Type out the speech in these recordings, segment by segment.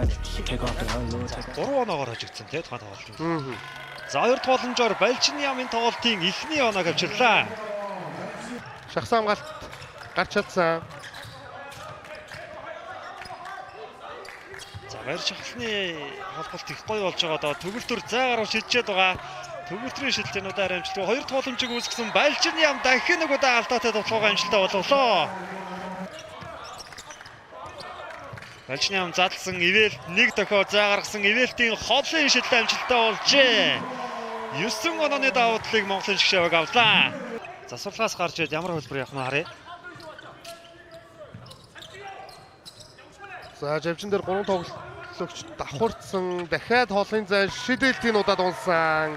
take off the low. 3 оноогоор хожигдсон тий тухайн тоглолт. За хоёр дахь боломжоор Балжиньямын тоглолтын эхний оноог авчирлаа. Шахсан хамгаалт гарч чадсан. За баяр шахалны холболт их гоё болж байгаа доо төгөлтөр зайгаар шилжээд байгаа. Төгөлтрийн шилжээнүүдээр амжилтгүй хоёр дахь боломжийг үүсгэсэн Балжиньям дахин нэг удаа алдаатай тоглоогоо амжилттай болголоо. Балжиньям задлсан Ивэл нэг дохио зай гаргасан Ивэлтийн холын шилд амжилттай болжээ. 9 онооны давуу талыг Монголын шгшээг авлаа. Засварлаас гарч ирээд ямар хөлбөр явах нь харъя. За живжин дээр 3 тоглогч давхурцсан. Дахиад холын зай шидэлтийн удаад унсан.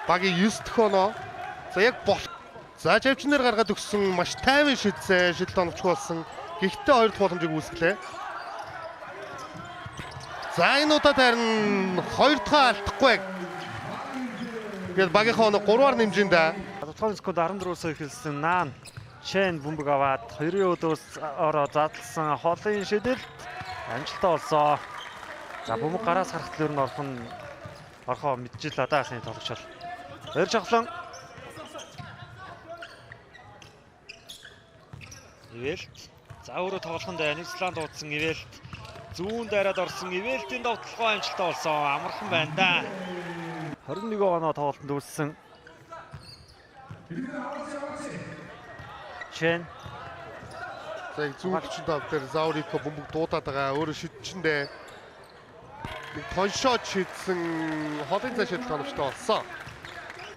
Багийн 9 дэх оноо. За яг бол. За живжин дээр гаргаад өгсөн маш тайван шидсэн. Шидэлт оновчгүй болсон. Гэхдээ хоёр дахь боломжийг үүсгэлээ. За энэ удаад харин хоёр дахь алдахгүй. Тэгээд багийнхаа оноо 3-аар нэмжин да. Тодорхой секунд 14-өөс эхэлсэн Наан Чэн бөмбөг аваад 2-ын өдөөс ороо задлсан холын шидэлт амжилттай олсоо. За бөмбөг гараас харахад л орхоо мэдчихлээ да саяны тоглогч бол. Баяр шахлан. Ивэлт. За өөрөө тоглохонд Нидерланд дуудсан Ивэлт. Зүүн дайраад орсон Ивэлтийн довтлогоо амжилттай олсон. Амархан байна да. 21 оноо тоглолтод үлдсэн. Чэн. За яг зүүнчин тав дээр Заурiko бөмбөг дуудаад байгаа. Өөрөө шидчэндээ нэг тоншоод шидсэн холын цай шидэлт оновчтой болсон.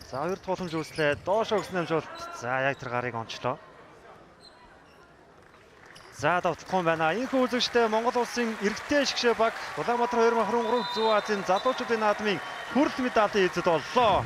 За хоёр дахь боломж үүслээ. Доошоо өгсөн амжилт. За яг тэр гарыг онцлоо. За давтахгүй байна. Энэхүү үзэгчтэй Монгол улсын иргэдтэй шгшээ баг Улаанбаатар 2023 Зүүн Азийн залуучуудын наадмын хүрэл медалийн эзэд боллоо.